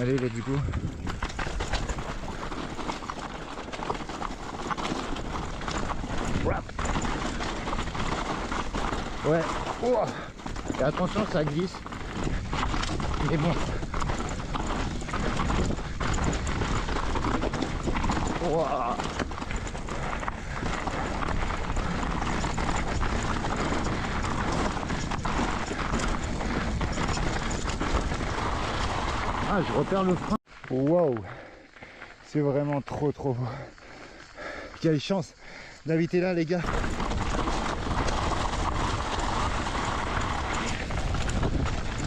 Allez, let's go. Ouais. Oh. Et attention, ça glisse. Mais bon. Wow. Ah, je repère le frein. Waouh, c'est vraiment trop beau. Quelle chance d'habiter là, les gars.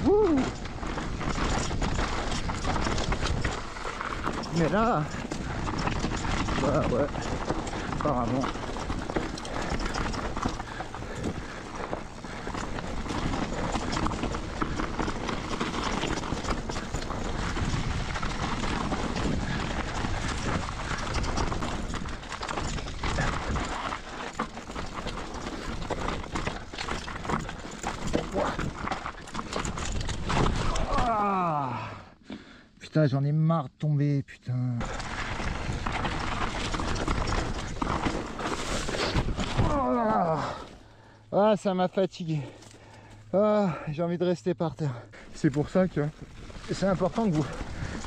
Wouh. Mais là, bah ouais, apparemment. Putain, j'en ai marre de tomber, putain. Ah, ça m'a fatigué. Ah, j'ai envie de rester par terre. C'est pour ça que c'est important que vous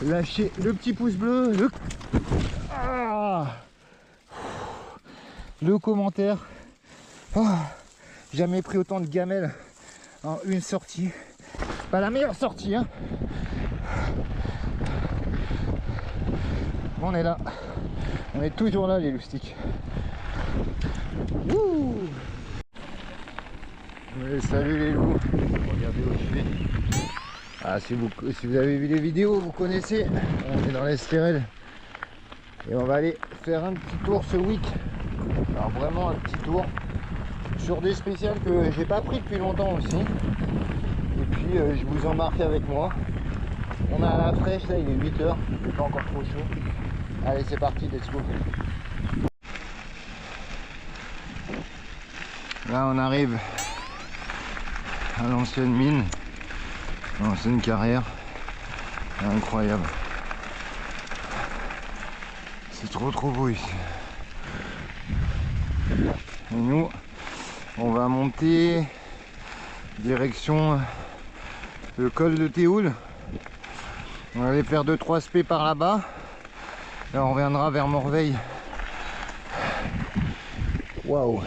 lâchez le petit pouce bleu, le commentaire. Jamais pris autant de gamelles en une sortie. Pas la meilleure sortie, hein. On est là, on est toujours là, les loustiques. Wouh. Ouais, salut les loups, regardez où je vais. Ah, si vous avez vu les vidéos, vous connaissez, on est dans l'Estérel et on va aller faire un petit tour ce week. Alors vraiment un petit tour sur des spéciales que j'ai pas pris depuis longtemps aussi. Et puis je vous embarque avec moi. On a la fraîche, là il est 8 h, il est pas encore trop chaud. Allez, c'est parti, let's go. Là on arrive à l'ancienne mine, l'ancienne carrière. Incroyable. C'est trop beau ici. Et nous, on va monter direction le col de Théoul. On va aller faire 2-3 spé par là-bas. Et on reviendra vers Morveil. Waouh,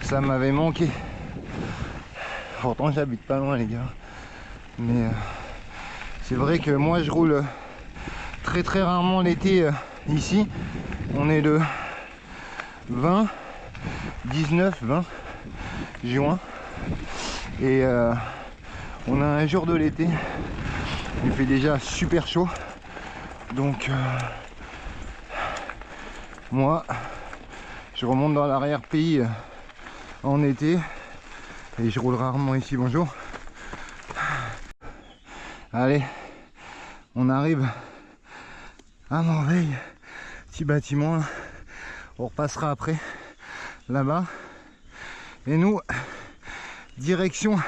ça m'avait manqué. Pourtant j'habite pas loin, les gars. Mais c'est vrai que moi je roule très rarement l'été ici. On est le 19 juin. Et on a un jour de l'été. Il fait déjà super chaud. Donc moi je remonte dans l'arrière-pays en été et je roule rarement ici. Bonjour. Allez, on arrive à Morveil, petit bâtiment là. On repassera après là-bas et nous direction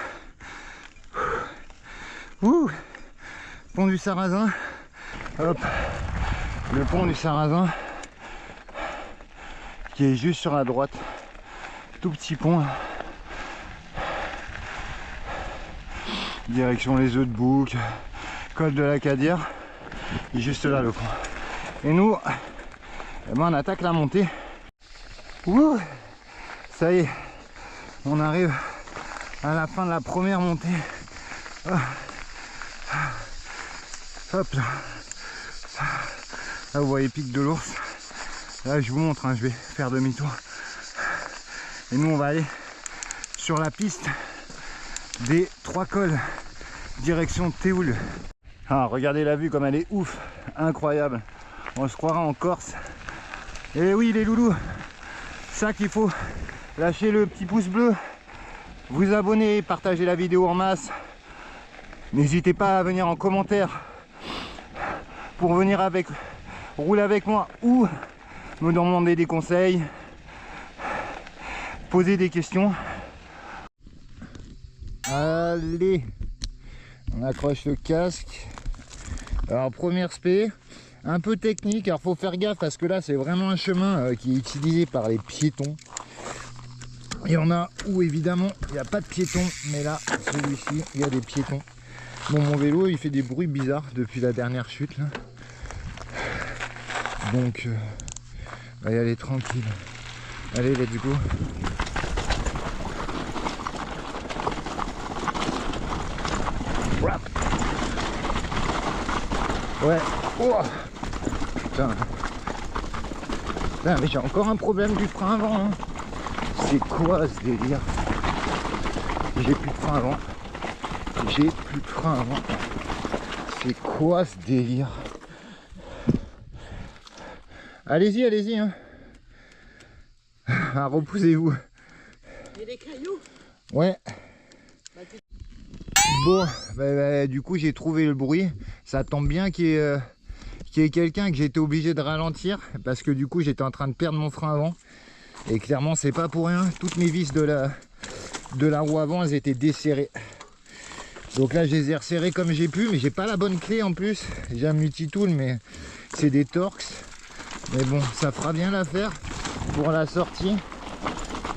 pont du Sarrazin. Hop, le pont du Sarrazin qui est juste sur la droite, tout petit pont. Direction les œufs de bouc, col de la Cadière, et juste là le pont. Et nous, eh ben, on attaque la montée. Ouh, ça y est, on arrive à la fin de la première montée. Hop là. Là vous voyez pic de l'ours. Là je vous montre, hein, je vais faire demi-tour. Et nous on va aller sur la piste des 3 cols direction Théoul. Ah, regardez la vue comme elle est ouf, incroyable. On se croira en Corse. Et oui les loulous, ça qu'il faut, lâcher le petit pouce bleu, vous abonner, partager la vidéo en masse. N'hésitez pas à venir en commentaire pour venir rouler avec moi ou me demander des conseils, poser des questions. Allez, on accroche le casque Alors première spé, un peu technique, alors faut faire gaffe parce que là c'est vraiment un chemin qui est utilisé par les piétons. Il y en a où évidemment il n'y a pas de piétons, mais là celui-ci il y a des piétons. Bon, mon vélo il fait des bruits bizarres depuis la dernière chute là. Donc on va y aller tranquille. Allez, let's go. Ouais. Oh putain. Putain, mais j'ai encore un problème du frein avant. Hein. C'est quoi ce délire? J'ai plus de frein avant. J'ai plus de frein avant. C'est quoi ce délire? Allez-y, allez-y. Hein. Ah, reposez-vous. Il y a des cailloux. Ouais. Bon, du coup j'ai trouvé le bruit. Ça tombe bien qu'il y ait quelqu'un, que j'ai été obligé de ralentir parce que du coup j'étais en train de perdre mon frein avant. Et clairement c'est pas pour rien. Toutes mes vis de la roue avant elles étaient desserrées. Donc là je les ai resserrées comme j'ai pu, mais j'ai pas la bonne clé en plus. J'ai un multitool mais c'est des Torx. Mais bon, ça fera bien l'affaire pour la sortie.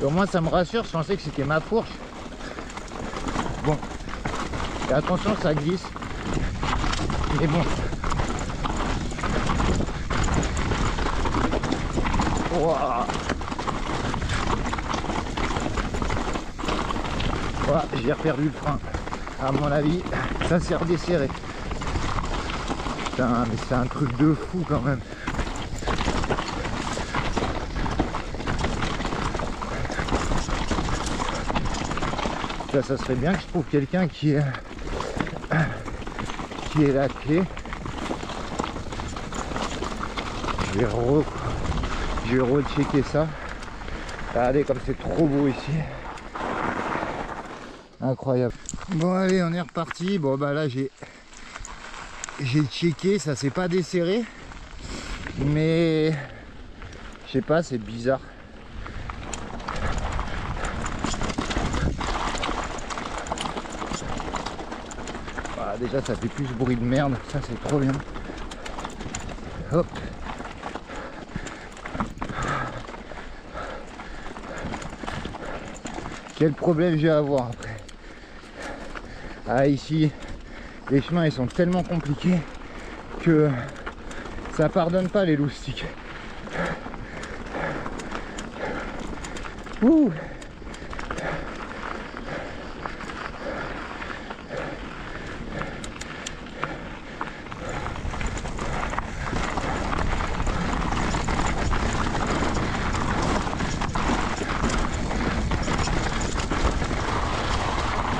Et au moins ça me rassure, je pensais que c'était ma fourche. Bon. Et attention, ça glisse. Mais bon. Wow. Voilà, j'ai reperdu le frein. À mon avis, ça s'est redesserré. Putain, mais c'est un truc de fou quand même. Là, ça serait bien que je trouve quelqu'un qui est la clé. Je vais rechecker ça. Regardez comme c'est trop beau ici. Incroyable. Bon allez, on est reparti. Bon bah là j'ai checké, ça s'est pas desserré. Mais je sais pas, c'est bizarre. Déjà ça fait plus bruit de merde, ça c'est trop bien. Hop. Quel problème je vais avoir après? Ah ici, les chemins ils sont tellement compliqués que ça pardonne pas les loustiques. Ouh.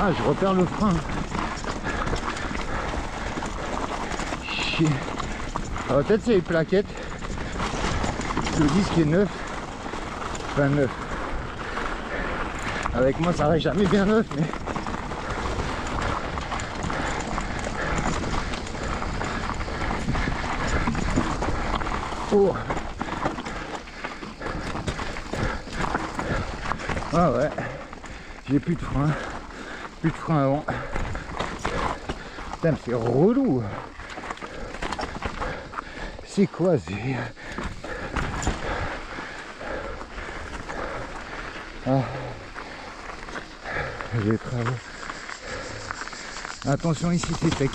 Ah, je repère le frein. Chier. Alors peut-être c'est les plaquettes. Le disque est neuf. Enfin neuf. Avec moi ça reste jamais bien neuf, mais... Oh. Ah ouais. J'ai plus de frein. Plus de frein avant. Putain, mais c'est relou. C'est quoi ce délire? Ah. J'ai travaillé. Attention, ici c'est sec.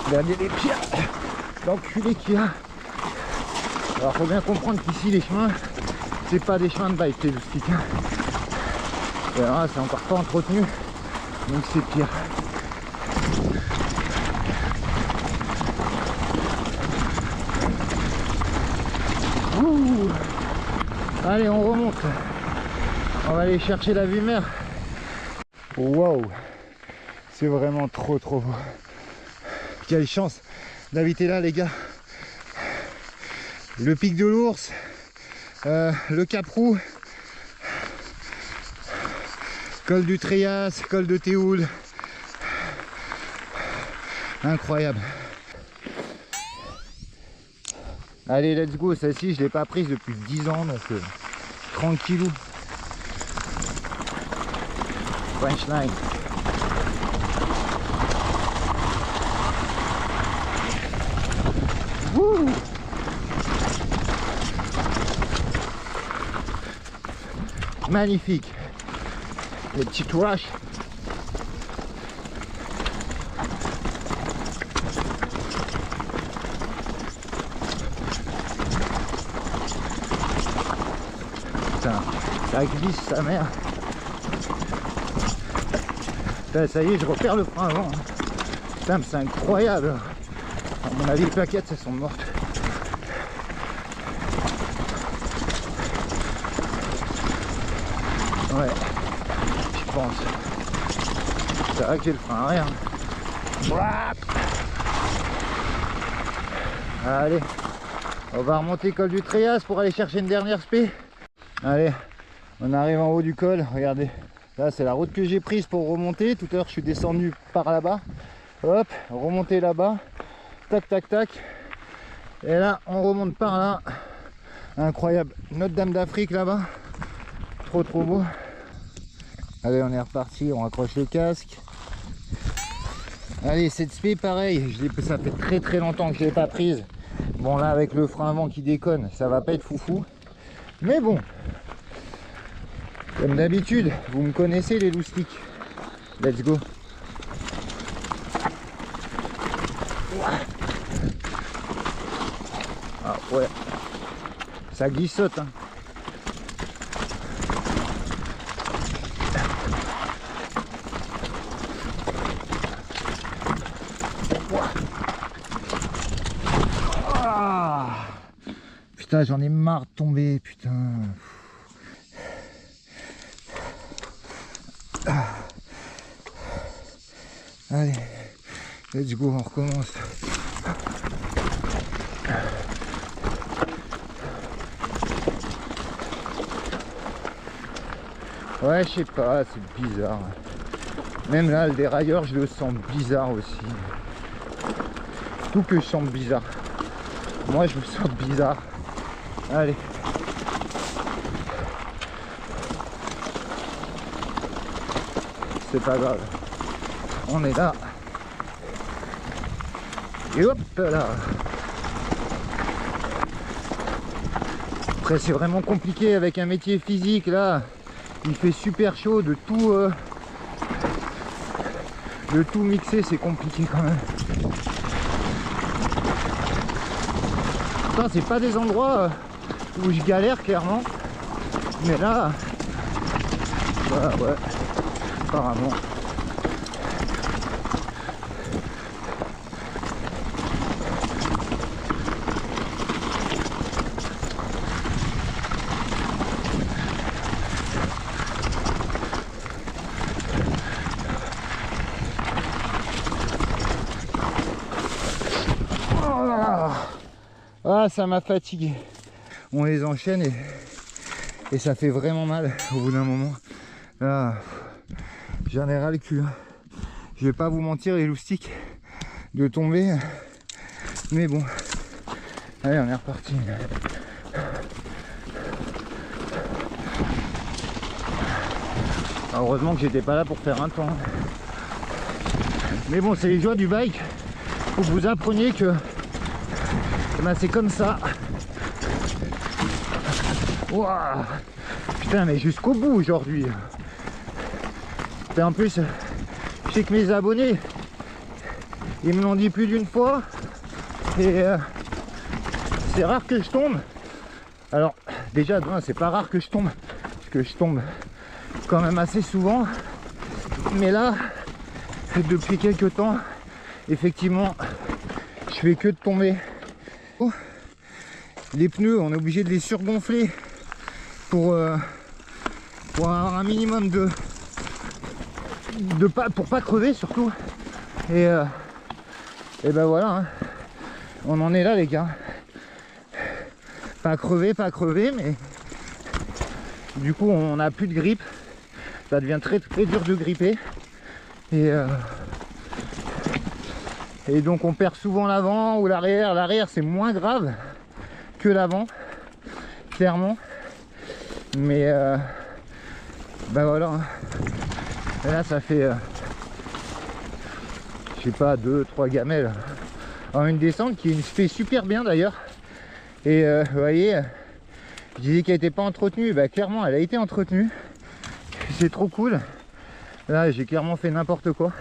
Regardez les pieds. L'enculé qu'il y a. Alors faut bien comprendre qu'ici les chemins, c'est pas des chemins de bike les loustiques. Et là c'est encore pas entretenu, donc c'est pire. Ouh. Allez, on remonte. On va aller chercher la vue mer. Waouh, c'est vraiment trop beau. Quelle chance d'habiter là les gars. Le pic de l'Ours, le Cap-Roux, col du Tréas, col de Théoul. Incroyable. Allez, let's go. Celle-ci, je ne l'ai pas prise depuis 10 ans, donc tranquillou. French line. Wouh! Magnifique. Les petites roches. Putain, ça glisse sa mère. Putain, ça y est, je repère le frein avant. Putain, mais c'est incroyable. À mon avis, les plaquettes, elles sont mortes. Ouais, je pense. C'est vrai que j'ai le frein arrière. Allez, on va remonter col du Tréas pour aller chercher une dernière spé. Allez, on arrive en haut du col. Regardez, là c'est la route que j'ai prise pour remonter. Tout à l'heure je suis descendu par là-bas. Hop, remonter là-bas. Tac, tac, tac. Et là, on remonte par là. Incroyable. Notre-Dame d'Afrique là-bas. Trop, trop beau. Allez, on est reparti. On accroche le casque. Allez, cette spé, pareil. Ça fait très, très longtemps que je ne l'ai pas prise. Bon, là, avec le frein avant qui déconne, ça va pas être foufou. Mais bon. Comme d'habitude, vous me connaissez les loustiques. Let's go. Ah ouais, ça glissote hein. Ah putain, j'en ai marre de tomber, putain. Allez, let's go, on recommence. Ouais, je sais pas, c'est bizarre. Même là, le dérailleur, je le sens bizarre aussi. Tout que je sens bizarre. Moi, je me sens bizarre. Allez. C'est pas grave. On est là. Et hop là. Après, c'est vraiment compliqué avec un métier physique là. Il fait super chaud, de tout mixer, c'est compliqué quand même. C'est pas des endroits où je galère clairement, mais là, ouais, apparemment. Ah, ça m'a fatigué. On les enchaîne et ça fait vraiment mal au bout d'un moment. Là, j'en ai ras le cul. Je vais pas vous mentir les loustiques de tomber. Mais bon. Allez, on est reparti. Heureusement que j'étais pas là pour faire un temps. Mais bon, c'est les joies du bike. Faut que vous appreniez que ben, c'est comme ça. Wow. Putain, mais jusqu'au bout aujourd'hui. Et en plus, je sais que mes abonnés, ils me l'ont dit plus d'une fois. Et c'est rare que je tombe. Alors, déjà, c'est pas rare que je tombe. Parce que je tombe quand même assez souvent. Mais là, depuis quelques temps, effectivement, je fais que de tomber. Les pneus, on est obligé de les surgonfler pour avoir un minimum pour pas crever surtout. Et ben voilà, hein. On en est là les gars. Pas crever, mais du coup on n'a plus de grippe. Ça devient très très dur de gripper. Et donc on perd souvent l'avant ou l'arrière. L'arrière c'est moins grave que l'avant, clairement. Mais ben voilà. Et là ça fait je sais pas 2-3 gamelles en une descente qui se fait super bien d'ailleurs. Et vous voyez, je disais qu'elle n'était pas entretenue, bah clairement elle a été entretenue. C'est trop cool. Là j'ai clairement fait n'importe quoi.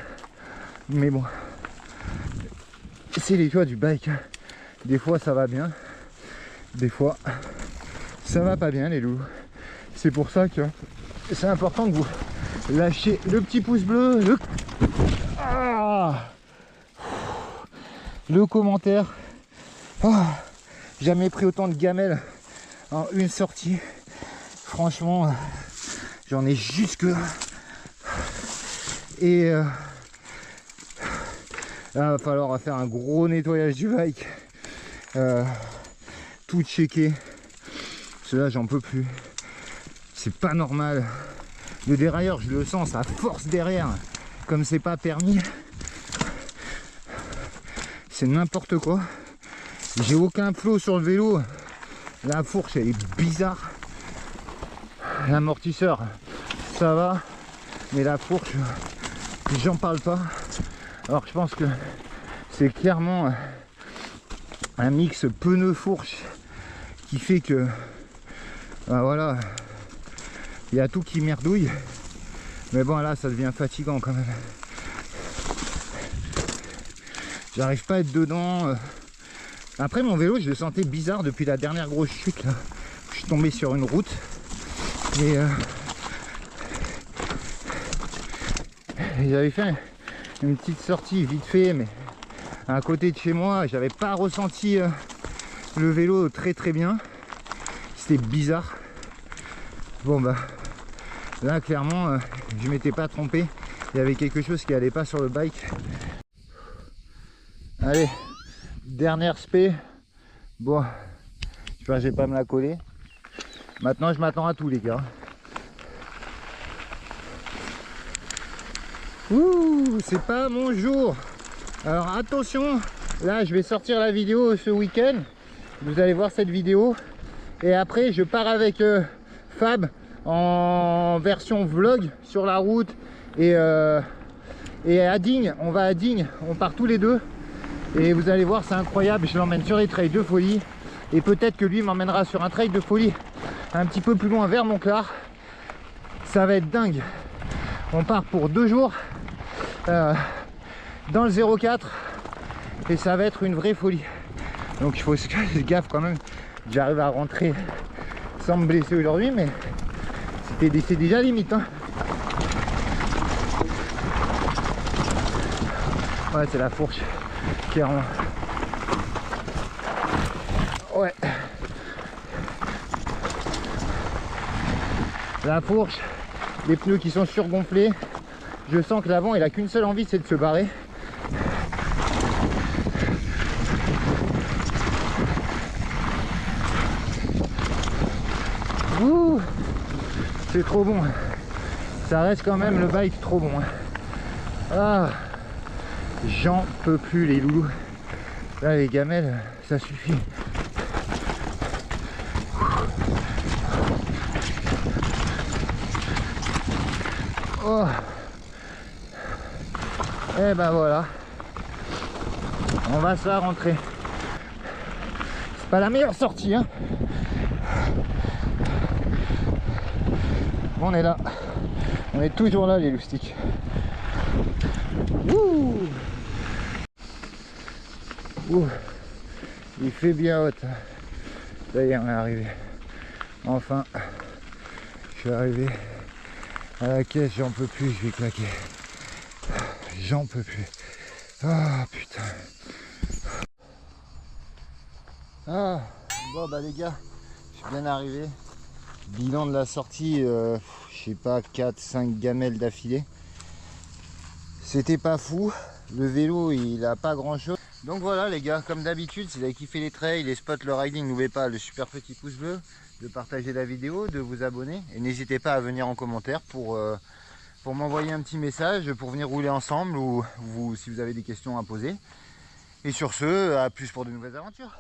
Mais bon, c'est les joies du bike. Des fois ça va bien, des fois ça va pas bien les loups. C'est pour ça que c'est important que vous lâchez le petit pouce bleu, le commentaire. Jamais pris autant de gamelles en une sortie. Franchement, j'en ai jusque là. Et là, va falloir faire un gros nettoyage du bike. Tout checker. Cela j'en peux plus. C'est pas normal. Le dérailleur, je le sens, ça force derrière. Comme c'est pas permis. C'est n'importe quoi. J'ai aucun flot sur le vélo. La fourche, elle est bizarre. L'amortisseur, ça va. Mais la fourche, j'en parle pas. Alors je pense que c'est clairement un mix pneu-fourche qui fait que ben voilà, il y a tout qui merdouille. Mais bon là ça devient fatigant quand même. J'arrive pas à être dedans. Après mon vélo je le sentais bizarre depuis la dernière grosse chute là. Je suis tombé sur une route et j'avais fait une petite sortie vite fait, mais à côté de chez moi j'avais pas ressenti le vélo très bien. C'était bizarre. Bon bah là clairement je m'étais pas trompé, il y avait quelque chose qui allait pas sur le bike. Allez, dernière spé. Bon, je vais pas me la coller. Maintenant je m'attends à tout les gars. Ouh, c'est pas mon jour. Alors attention, là je vais sortir la vidéo ce week-end. Vous allez voir cette vidéo. Et après je pars avec Fab en version vlog sur la route. Et à Digne, on va à Digne, on part tous les deux. Et vous allez voir, c'est incroyable. Je l'emmène sur les trails de folie. Et peut-être que lui m'emmènera sur un trail de folie un petit peu plus loin vers Montclar. Ça va être dingue. On part pour 2 jours dans le 04 et ça va être une vraie folie. Donc il faut se gaffe quand même. J'arrive à rentrer sans me blesser aujourd'hui, mais c'est déjà limite hein. Ouais, c'est la fourche clairement. Ouais, la fourche, les pneus qui sont surgonflés. Je sens que l'avant il a qu'une seule envie, c'est de se barrer. Ouh, c'est trop bon. Ça reste quand même le bike trop bon. Ah, j'en peux plus les loulous. Là les gamelles, ça suffit. Oh. Et ben voilà, on va se la rentrer. C'est pas la meilleure sortie hein. On est là, on est toujours là les loustiques. Ouh. Ouh. Il fait bien haute. Ça y est, on est arrivé. Enfin, je suis arrivé à la caisse, j'en peux plus, je vais claquer. J'en peux plus. Ah putain. Ah bon bah les gars, je suis bien arrivé. Bilan de la sortie, je sais pas, 4-5 gamelles d'affilée. C'était pas fou. Le vélo il a pas grand chose. Donc voilà les gars, comme d'habitude, si vous avez kiffé les trails, les spots, le riding, n'oubliez pas le super petit pouce bleu, de partager la vidéo, de vous abonner. Et n'hésitez pas à venir en commentaire pour m'envoyer un petit message, pour venir rouler ensemble ou si vous avez des questions à poser. Et sur ce, à plus pour de nouvelles aventures.